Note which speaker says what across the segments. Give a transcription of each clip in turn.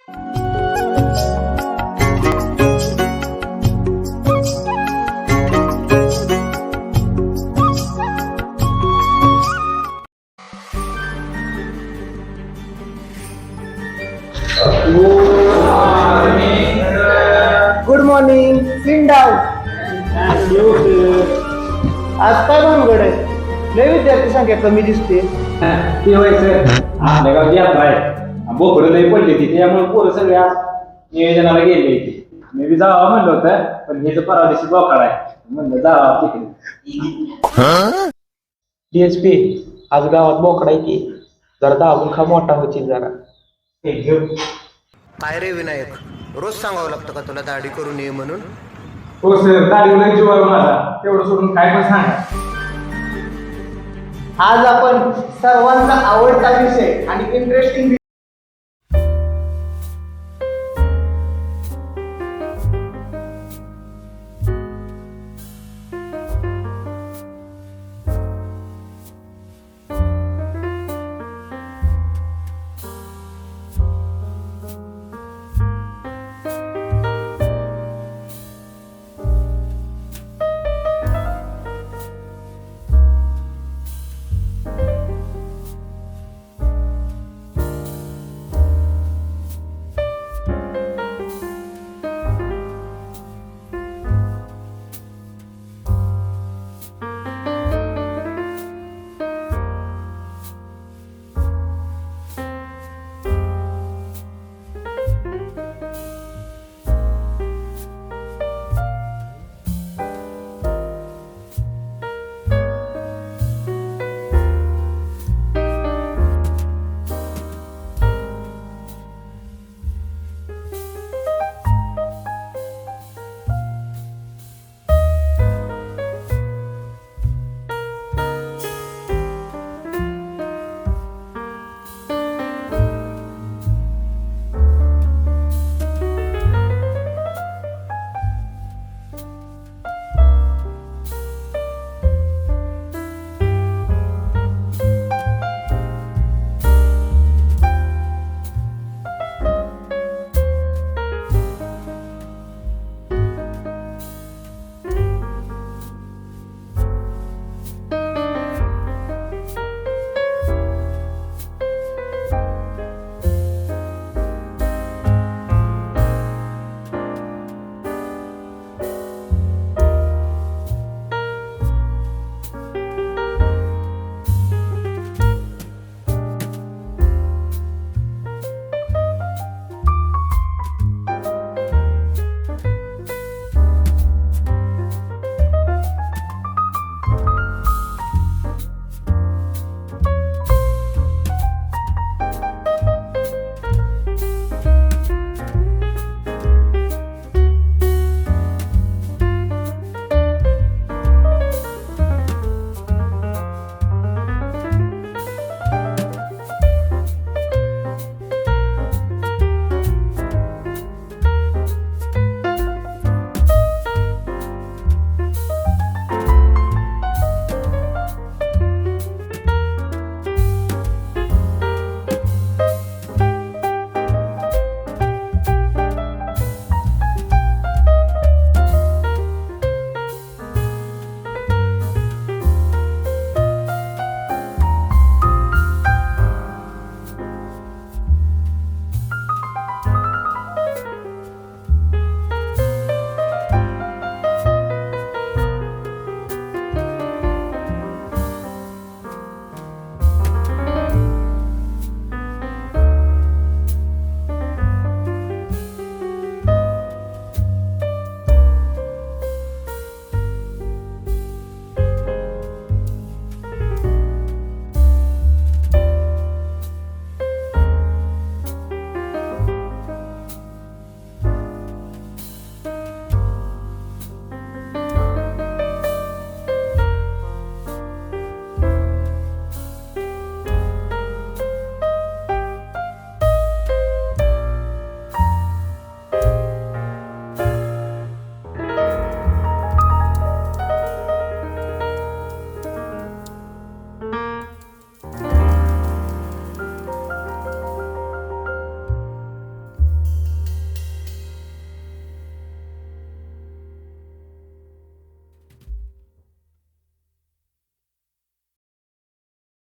Speaker 1: Good morning. Sit down. आज काय भानगड आहे? लय विद्यार्थी संख्या कमी दिसते.
Speaker 2: ते व्हायचं आपल्या गावची यात्रा आहे. बोकडं लई पडली ती त्यामुळे पोरं सगळे आज नियोजनाला गेले इथे. मी बी जावं म्हणलं होतं पण हे तर परवा बोकाड आहे म्हणलं जावं तिकडे.
Speaker 3: DSP आज गावात बोकडा आहे की जरा दाबून खा मोठा होतील जरा.
Speaker 4: काय रे विनायक, रोज सांगावं लागतं का तुला दाढी करून ये म्हणून?
Speaker 2: हो सर दाढीवर जीव आहे माझा तेवढं सोडून काय पण सांगा.
Speaker 1: आज आपण सर्वांचा आवडता विषय आणि इंटरेस्टिंग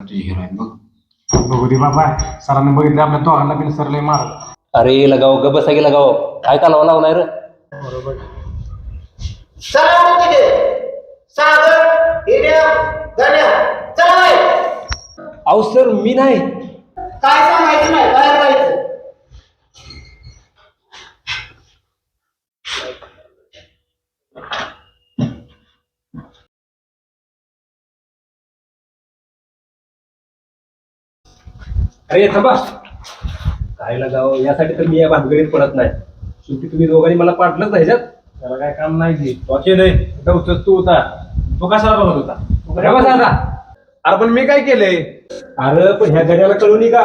Speaker 5: तुझी हिरोईन बघ.
Speaker 2: बघू दे बाबा, सरांनी बघितलं आपल्या तोरांना बिन सरले मार.
Speaker 6: अरे लगाव ग बसा की लगाव, काय कालवा लावलाय रे?
Speaker 1: चला मग तिथे सागर हिऱ्या गण्या चला बाई.
Speaker 6: अहो सर मी नाही.
Speaker 1: काय सांगायचं नाही, बाहेर जायचं.
Speaker 6: अरे थांबा, काय लगाव, यासाठी तर मी या भानगडीत पडत नाही. शेवटी तुम्ही दोघांनी मला पाठलंच नाही ह्याच्यात.
Speaker 2: त्याला काय काम नाही की तो केलंय, गवतच तू होता. तो कशाला बघत होता?
Speaker 6: अरे बसा आता.
Speaker 2: अरे पण मी काय केलंय?
Speaker 6: अरे पण ह्या गड्याला कळून का?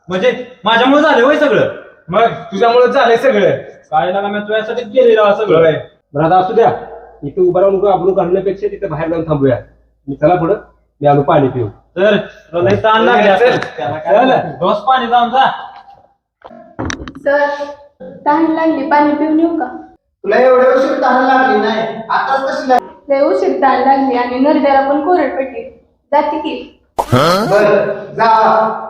Speaker 2: म्हणजे माझ्यामुळे झालं होय सगळं? मग तुझ्यामुळे झालंय सगळं. काय लागा, मी तुझ्यासाठी केलेलं सगळं.
Speaker 6: बरं आता असू द्या, इथे उभा राहून आपण काढण्यापेक्षा तिथे बाहेर जाऊन थांबूया. मी चला पुढं, मी आलो पाणी पिऊ.
Speaker 2: तर तुला लय ताण लागले असेल. चल, डोस पाणी जाऊन जा.
Speaker 7: सर तहान लागली, पाणी पिऊन येऊ का?
Speaker 1: तुला एवढ्या उशीर तहान लागली नाही, आताच कशी लागली?
Speaker 7: लय उशीर तहान लागली आणि नरड्याला पण कोरड पडली. जाते की.
Speaker 1: बरं जा.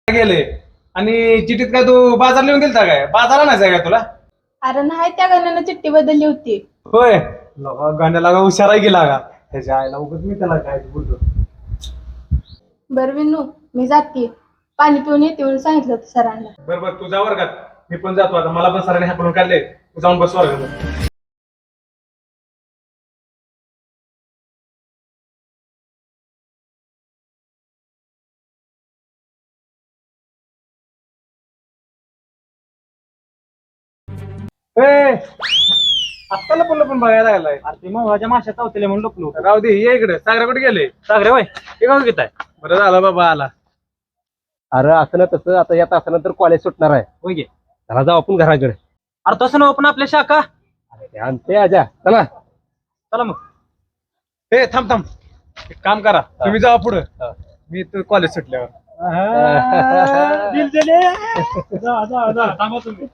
Speaker 2: गेले आणि चिठीत काय तू बाजार लिहून गेलता काय? बाजारा नाही काय तुला?
Speaker 7: अरे नाही, त्या गाण्यानं चिठ्ठी बदलली होती.
Speaker 2: होय, गाण्याला हुशार आहे गेला का त्याच्या आईला? उगत मी त्याला काय बोलतो.
Speaker 7: बरं विनू, मी जाते. पाणी पिऊन येते म्हणून सांगितलं होतं सरांना.
Speaker 2: बरोबर, तू जा वर्गात, मी पण जातो आता. मला पण सरांनी हाकलून काढले, तू जाऊन बस वर्गात. आत्ताला पण बघायला लागलाय. ते मग माझ्या माश्या चावतेले म्हणून लपलो. राहू दे, ये इकडे. सागरा कुठे गेले? सागरे होय, हे गाव घेत आहे. बरं झालं बाबा आला.
Speaker 6: अरे असं ना तसं, आता यात असं नंतर कॉलेज सुटणार आहे.
Speaker 2: होय गे.
Speaker 6: चला जाऊ आपण घराकडे.
Speaker 2: अरे तसं ना पण आपल्या शाखा.
Speaker 6: अरे आणते आजा, चला.
Speaker 2: चला मग. हे थांब थांब, एक काम करा, तुम्ही जावा पुढं, मी तर कॉलेज सुटल्यावर. थांबा तुम्ही.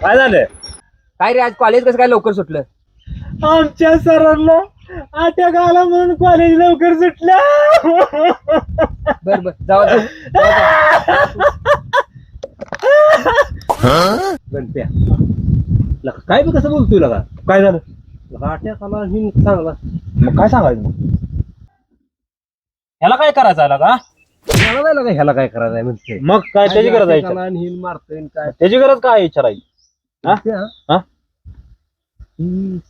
Speaker 6: काय झालं? काय रे, आज कॉलेज कसं काय लवकर सुटलं?
Speaker 2: आमच्या सरांना अटॅक आला म्हणून कॉलेज लवकर सुटलं.
Speaker 6: बर बर, जाऊ गणप्या. लका काय बी कसं बोलतोय लगा?
Speaker 2: काय झालं?
Speaker 6: लका अटॅक आला ही चांगला.
Speaker 2: मग काय सांगायचं? मग ह्याला काय करायचं आला का?
Speaker 6: मला नाही लगा ह्याला काय करायचं आहे म्हणते.
Speaker 2: मग काय त्याची गरज आहे?
Speaker 6: हिल मारतोय काय
Speaker 2: त्याची गरज काय विचारायची?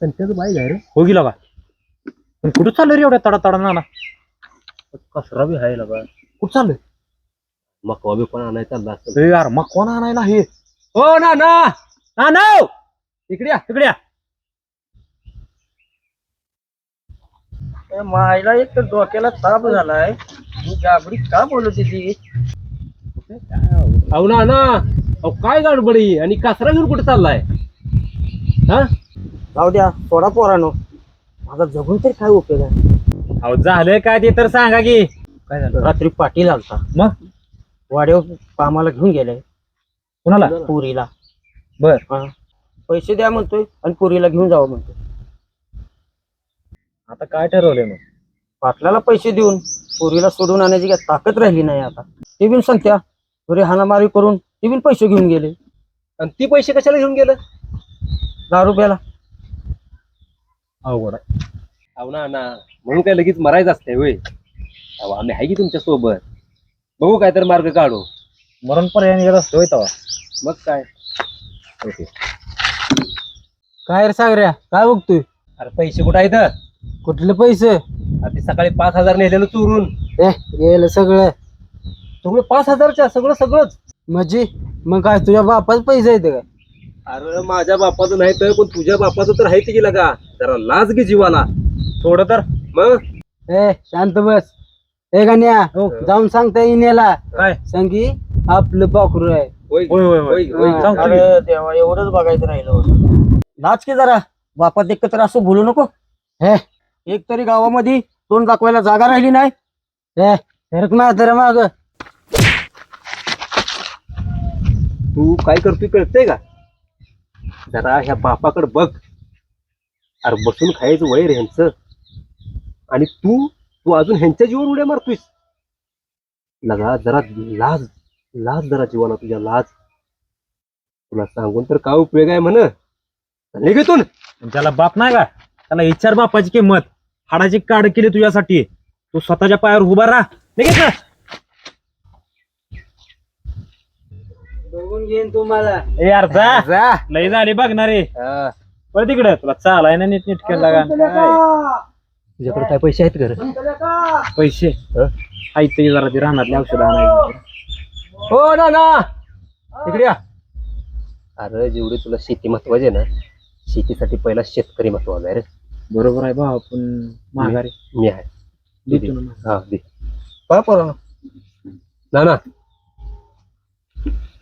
Speaker 6: संत्याचं बाई आहे रे.
Speaker 2: हो गेला का? पण कुठं चाललं रे एवढ्या तडा तडा नाना?
Speaker 6: कसरा बी आहे लगा.
Speaker 2: कुठं चाललंय?
Speaker 6: मग बी पण आणायचा चालला असतं.
Speaker 2: अरे यार, मग कोण आणायला हे? हो ना ना ना ना, इकडे या, इकडे या.
Speaker 1: मायला एक तर डोक्याला ताप झालाय. गाबडी का बोलत होती?
Speaker 6: अहो ना ना, अहो काय गडबडी आणि कचरा घेऊन कुठे चाललाय? हा,
Speaker 1: जाऊ द्या, थोडा पोरानो, माझा जगून तरी काय उपयोग आहे?
Speaker 2: अहो झालंय काय ते तर सांगा की. काय झालं?
Speaker 1: रात्री पाटील आलता,
Speaker 2: मग
Speaker 1: वाड्यावर कामाला घेऊन गेले
Speaker 2: कुणाला?
Speaker 1: पुरीला.
Speaker 2: बर.
Speaker 1: हा. पैसे द्या म्हणतोय आणि पुरीला घेऊन जावं म्हणतोय.
Speaker 2: आता काय ठरवलंय मग?
Speaker 1: पाटलाला पैसे देऊन पुरीला सोडून आणण्याची काय ताकद राहिली नाही आता. ते बिन सांगत्या पुरी हाणामारी करून ते बिन पैसे घेऊन गेले.
Speaker 6: आणि ती पैसे कशाला घेऊन गेलं?
Speaker 1: दारू प्याला.
Speaker 6: अवघड आहे. अहो ना ना, म्हणून काय लगेच मरायचं असतंय होय? अहो आम्ही आहे की तुमच्या सोबत. बघू काय तर मार्ग काढू.
Speaker 2: मरण पर्याय निघत असतोय तेव्हा.
Speaker 6: मग काय. ओके.
Speaker 1: काय रे सागऱ्या, काय बघतोय?
Speaker 6: अरे पैसे कुठं आहेत?
Speaker 1: कुठले पैसे?
Speaker 6: अरे ते सकाळी 5,000 नेलेलं चोरून.
Speaker 1: गेलं सगळं.
Speaker 6: सगळं 5,000च्या, सगळंच.
Speaker 1: म्हणजे मग काय तुझ्या बापाच पैसे येते काय?
Speaker 6: अरे माझ्या बापाचं नाही तर पण तुझ्या बापाचं तर आहे की लगा जरा लाज घे जीवाला
Speaker 2: थोडं तर
Speaker 6: मग
Speaker 1: ए शांत बस. ए गण्या जाऊन सांगता इनेला
Speaker 2: काय
Speaker 1: संगी आपलं पाखरू आहे.
Speaker 6: होय
Speaker 2: होय, होय, होय.
Speaker 6: होय
Speaker 1: हा,
Speaker 2: सांगतो
Speaker 1: अरे देवा एवढंच बघायचं राहिलं होतं. नाच की जरा बापात एकत्र असं बोलू नको. हे एक तरी गावामध्ये तोंड दाखवायला जागा राहिली नाही. हे फेरक ना माग.
Speaker 6: तू काय करतोय कळतंय का जरा ह्या बापाकडे बघ अरे बसून खायचं वय रे ह्यांचं आणि तू तू अजून ह्यांच्या जीवन उड्या मारतोयस लगा जरा लाज लाज जरा जीवाला तुझ्या लाज तुला सांगून तर काय उपयोग आहे म्हण निघेतून
Speaker 2: त्याला बाप नाही का त्याला इच्छार बापाची किंमत हाडाची काढ केली तुझ्यासाठी तू स्वतःच्या पायावर उभा राहा निघेत ना
Speaker 1: बघून घेईन तुम्हाला.
Speaker 2: ए यार जा
Speaker 1: जा.
Speaker 2: लई झाली बघणारे
Speaker 1: हा.
Speaker 2: पण तिकडे तुला चालाय ना नीट नीट केला
Speaker 6: तुझ्याकडे काय पैसे आहेत घर
Speaker 2: पैसे ऐकते जरा ते रानातले औषध आणायचे
Speaker 1: हो ना इकडे या.
Speaker 6: अरे जेवढी तुला शेती महत्वाची आहे ना शेतीसाठी पहिला शेतकरी महत्वाचा आहे रे
Speaker 2: बरोबर आहे भाऊ पण माघारी
Speaker 6: मी आहे
Speaker 2: देतो ना.
Speaker 6: हा दे
Speaker 1: पहा पोरांनो.
Speaker 6: ना ना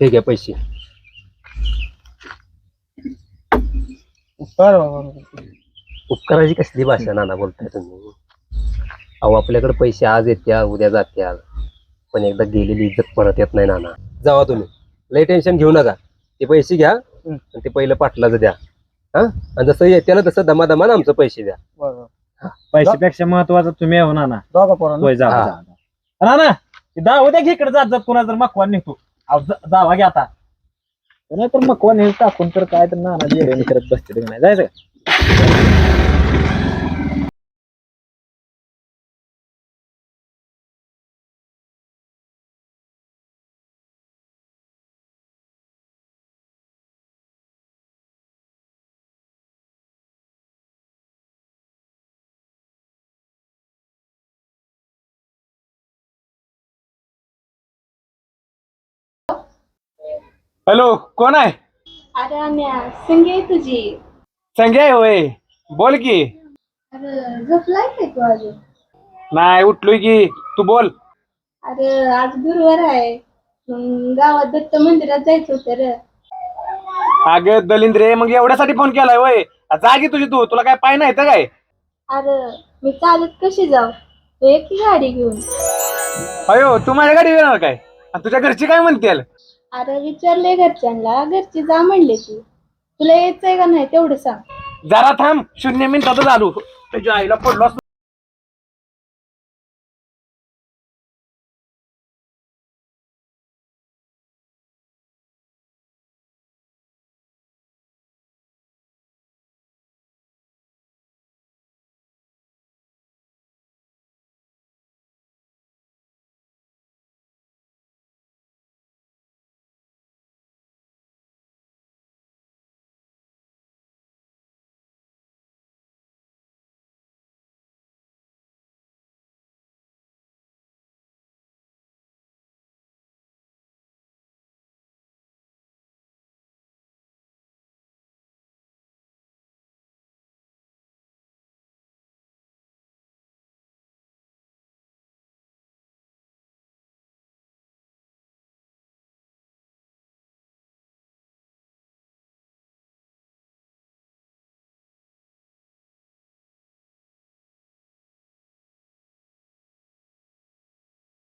Speaker 6: हे घ्या पैसे
Speaker 1: पहा बाबा.
Speaker 6: उपकाराची कसली भाषा नाना बोलताय तुम्ही अहो आपल्याकडे पैसे आज येत्या उद्या जात्या पण एकदा गेलेली इज्जत परत येत नाही नाना जावा तुम्ही लय टेन्शन घेऊ नका ते पैसे घ्या आणि ते पहिलं पाटलाचं द्या हा आणि जसं येत्याला तसं दमादमान आमचं पैसे द्या
Speaker 1: बरं.
Speaker 2: पैशापेक्षा महत्वाचं तुम्ही आहे हो नाना
Speaker 1: जागा पोरांनो.
Speaker 2: होय जा
Speaker 6: हा.
Speaker 2: नाना दाव द्या की इकडे जात जात कुणा जर मकवा निघतो अहो, जावा घ्या आता नाही तर मकवा नेल टाकून तर काय तर नाना जेवण करत बसते नाही जायचं का
Speaker 3: हॅलो कोण आहे
Speaker 7: अरे अन्या संगी आहे तुझी.
Speaker 3: संजय आहे होय बोल की
Speaker 7: अरे झोपलाय काय तू अजून?
Speaker 3: नाही उठलोय की तू बोल
Speaker 7: अरे आज गुरुवार आहे मग गावात दत्त मंदिरात जायचं होतं रे.
Speaker 3: अगं दलिंद्रे मग एवढ्यासाठी फोन केलाय वय जागी तुझी तुला काय पाय नाही तर काय
Speaker 7: अरे मी चालत कशी जाऊ तू एक की गाडी घेऊन.
Speaker 3: अयो तू माझ्या गाडी येणार काय आणि तुझ्या घरची काय म्हणतील
Speaker 7: अरे विचारले घरच्यांना घरची जा म्हणले ती तुला यायचंय का नाही तेवढं सांग.
Speaker 3: जरा थांब 0 मिनिटातच आलो तुझ्या आईला पडलो असतो.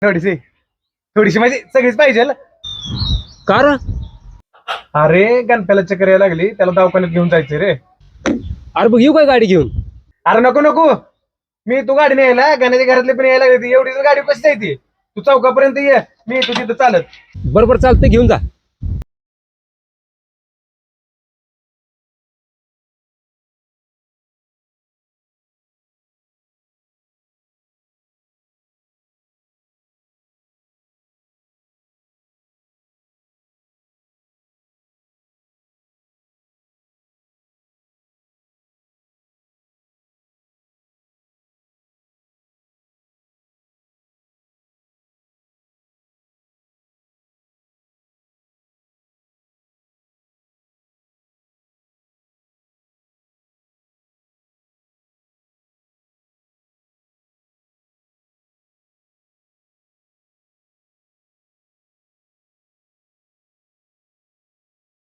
Speaker 3: थोडीशी थोडीशी म्हणजे सगळीच पाहिजे
Speaker 6: कार
Speaker 3: अरे गणप्याला चक्कर यायला लागली त्याला दवाखान्यात घेऊन जायचे रे
Speaker 6: अरे बघ येऊ काय गाडी घेऊन
Speaker 3: अरे नको नको मी तू गाडी नाही यायला गाण्याच्या घरातली पण यायला लागली एवढीच गाडी कशी जायची तू चौकापर्यंत ये मी तू तिथं चालत
Speaker 6: बरोबर चालतं घेऊन जा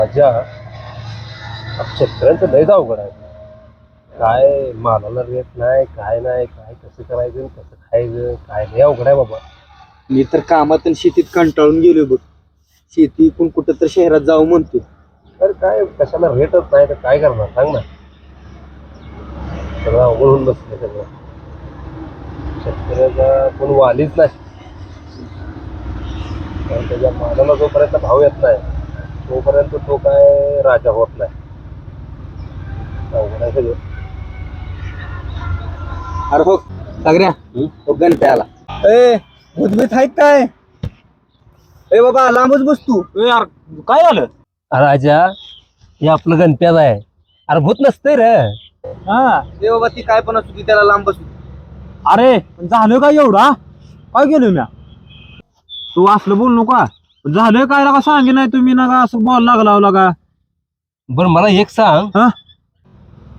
Speaker 6: माझ्या शेतकऱ्यांचं लयच अवघड आहे. काय मालाला रेट नाही, काय नाही, काय कसं करायचं कसं खायचं काय नाही अवघड आहे बाबा.
Speaker 1: मी तर कामात आणि शेतीत कंटाळून गेलो बघ. शेती इकून कुठं तर शहरात जावं म्हणतो.
Speaker 6: तर काय कशाला रेटच नाही तर काय करणार सांग ना. सगळं अवघड होऊन बसलं सगळं. शेतकऱ्याचा कोण वालीच नाही. कारण त्याच्या मालाला जोपर्यंत भाव येत नाही तोपर्यंत तो काय राजा होत नाही. अवघड आहे सगळं.
Speaker 1: अरे हो सागऱ्या, तो गणपती आला. ए भूतभीत आहेत काय? ए बाबा लांबच बस तू. यार काय झालं?
Speaker 6: राजा हे आपलं गणप्याच आहे. अरे भूत नसतंय रे.
Speaker 1: हा ए बाबा ती काय पण असू ती त्याला लांब बसू. अरे झालं काय एवढा? काय केलं म्या? तू असलं बोल नका. झालं काय लागा सांगे नाही तुम्ही ना का असं बॉल लागला लागा.
Speaker 6: बरं मला एक सांग.
Speaker 1: हा?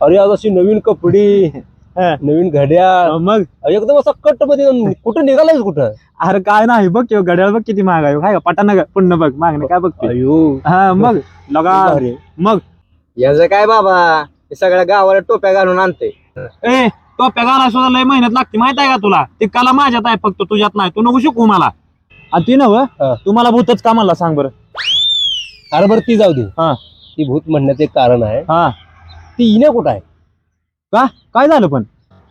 Speaker 6: अरे आज अशी नवीन कपडी नवीन घड्याळ
Speaker 1: मग
Speaker 6: एकदम असं कट मध्ये कुठं निघालायच कुठं?
Speaker 1: अरे काय नाही बघ घड्याळ बघ किती महाग आहे. काय पटाना पुन्हा बघ मागणे काय बघते.
Speaker 6: अयो
Speaker 1: हा मग लगा मग
Speaker 3: याचं काय बाबा, हे सगळ्या गावाला टोप्या घालून आणते.
Speaker 1: ए टोप्या घाला सुद्धा लय मेहनत लागते माहित आहे का तुला? ती कला माझ्यात आहे फक्त तुझ्यात नाही. तू नको शिकू मला. आणि ती नव तुम्हाला भूतच का म्हणला सांग बरं.
Speaker 6: अरे बरं ती जाऊ दे.
Speaker 1: हा
Speaker 6: ती भूत म्हणण्याचं एक कारण आहे.
Speaker 1: हा
Speaker 6: ती इने कुठं आहे?
Speaker 1: का काय झालं पण?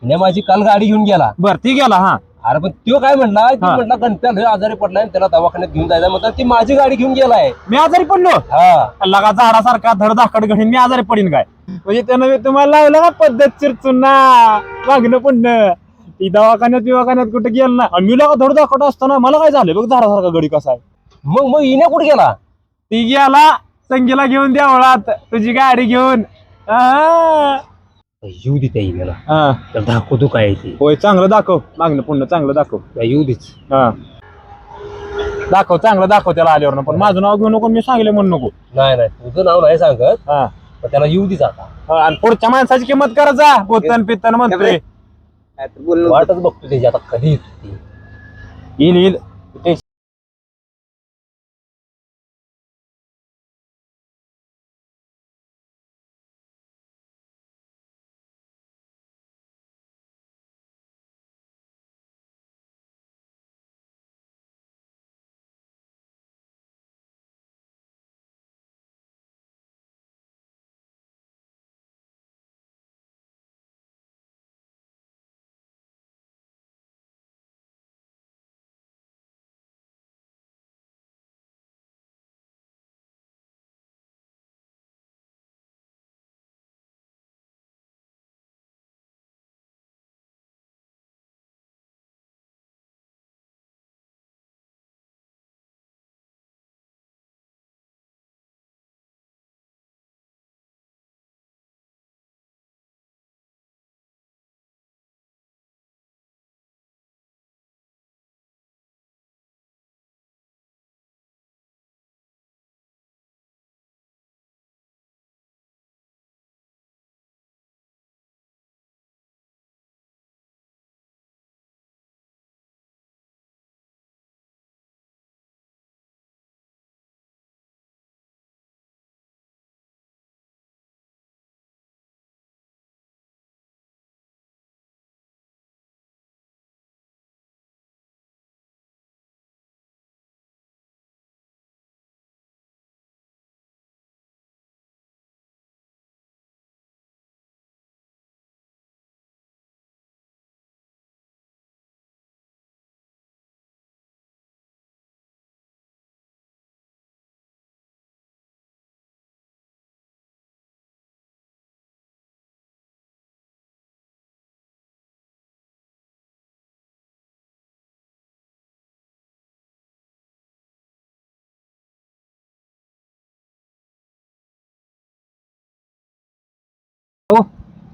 Speaker 6: इने माझी काल गाडी घेऊन गेला.
Speaker 1: बर ती गेला. हा
Speaker 6: अरे पण तो काय म्हणला ती
Speaker 1: हा.
Speaker 6: म्हणला गणप्या लय आजारी पडलाय आणि त्याला दवाखान्यात घेऊन जायचं म्हणतात. ती माझी गाडी घेऊन गेलाय.
Speaker 1: मी आजारी पडलो.
Speaker 6: हा
Speaker 1: लगा झाडासारखा धड धाकड घडीन मी आजारी पडीन काय? म्हणजे त्यानं तुम्हाला लावलं का पद्धतशीर चुना वागणं पुण्य. ती दवाखान्यात कुठे गेलं ना. आणि मी लगा धड धाकड असताना मला काय झालं बघ झाडासारखा गडी कसा आहे.
Speaker 6: मग इने कुठे गेला?
Speaker 1: ती गेला संगीला घेऊन देवळात तुझी गाडी घेऊन. हा.
Speaker 6: येऊ दे त्या इनेला.
Speaker 1: हा.
Speaker 6: तर दाखवतो काय आहे ते.
Speaker 1: होय चांगलं दाखव. मागणं पुन्हा चांगलं दाखव.
Speaker 6: येऊ देच.
Speaker 1: हा दाखव चांगलं दाखव त्याला आल्यावर. पण माझं नाव घेऊ नको मी सांगले म्हणू नको.
Speaker 6: नाही नाही तुझं नाव नाही सांगत.
Speaker 1: हा
Speaker 6: पण त्याला येऊ दे आता.
Speaker 1: आणि पुढच्या माणसाची किंमत करा जा. पोतन पितन म्हणतोय.
Speaker 6: वाटच बघतो त्याची आता कधी येतो ती.
Speaker 1: येईल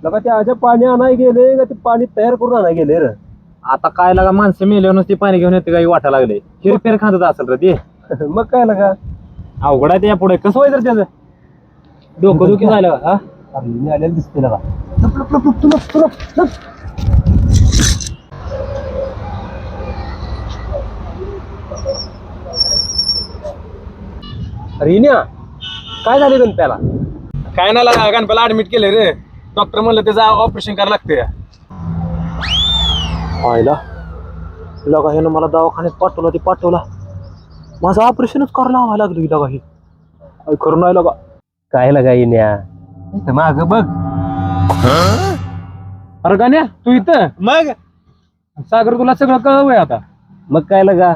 Speaker 6: लगा ते आजा पाणी आणाय गेले का ते पाणी तयार करून आणाय गेले रे.
Speaker 1: आता काय लागा माणसं मेल्यावर नुसती पाणी घेऊन येते काही वाटा लागले. हिरपेर खांदत असेल रे ते.
Speaker 6: मग काय लगा
Speaker 1: अवघड आहे त्या पुढे कसं व्हायचं त्याचं डोकं दुखी झालं. हा
Speaker 6: मी आलेलं दिसते लगा. अरे इन्या काय झाले गणप्याला?
Speaker 3: काय ना लागा गणपाला ऍडमिट केले रे. डॉक्टर म्हणलं त्याचं ऑपरेशन करायला लागते.
Speaker 1: व्हायला लगा ह्यानं मला दवाखान्यात पाठवला माझं ऑपरेशनच करायला लावायला लागलं की लगा हे काय करून नाही लगा.
Speaker 6: काय लागा येण्या माग बघ.
Speaker 3: अरे गाण्या तू इथं
Speaker 1: मग
Speaker 3: सागर तुला सगळं कळवय आता.
Speaker 6: मग काय लागा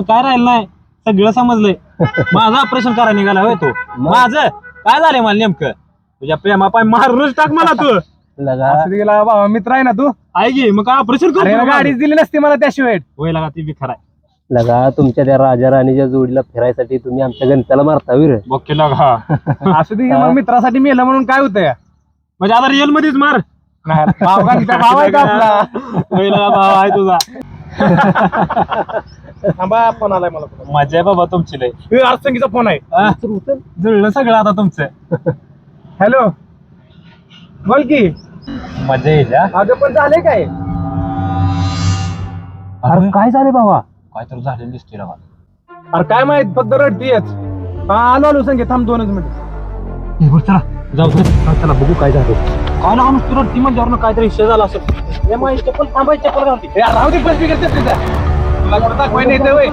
Speaker 1: काय राहिलं नाही सगळं समजलंय. माझं ऑपरेशन करायला निघाला होय तो. माझं काय झालंय मला नेमकं तुझ्या प्रेमा पाय मारूनच टाक मला तू.
Speaker 6: लगा
Speaker 3: असं गेला बाबा मित्र आहे ना तू.
Speaker 1: आहे की मग काय ऑपरेशन
Speaker 3: अरे
Speaker 1: करू
Speaker 3: गाडीच दिली नसती मला त्याशिवाय.
Speaker 1: होय लगा ती बी खराय.
Speaker 6: लगा तुमच्या त्या राजा राणीच्या जोडीला फिरायसाठी तुम्ही आमच्या गणप्याला मारता विर.
Speaker 1: बघ लगा
Speaker 3: असू दे मग मित्रासाठी मेलं म्हणून काय होतंय.
Speaker 1: म्हणजे आता रिअल मध्येच मार.
Speaker 3: भाव आहे का आपला.
Speaker 1: होय लगा भाव आहे तुझा.
Speaker 3: थांबा फोन आलाय मला.
Speaker 1: मजा आहे बाबा तुमची लय.
Speaker 3: अर्चंगीचा फोन आहे.
Speaker 1: हा? जुळलं सगळं आता तुमचं.
Speaker 3: हॅलो बोल की.
Speaker 1: मजा यायच्या.
Speaker 3: अगं पण झाले काय.
Speaker 1: अरे काय झाले बाबा काय तर झालेलं दिसतोय लगा.
Speaker 3: अरे काय माहित फक्त रडतीयच. हा आलो संगे थांब 2 मिनिट.
Speaker 1: चला जाऊ चला बघू काय झालं. काय ना नुसतं रडती म्हणजे काहीतरी विषय झाला असेल.
Speaker 3: राहू दे बस बिघडते तुझा. तुला कुठं दाखवायला येते होय.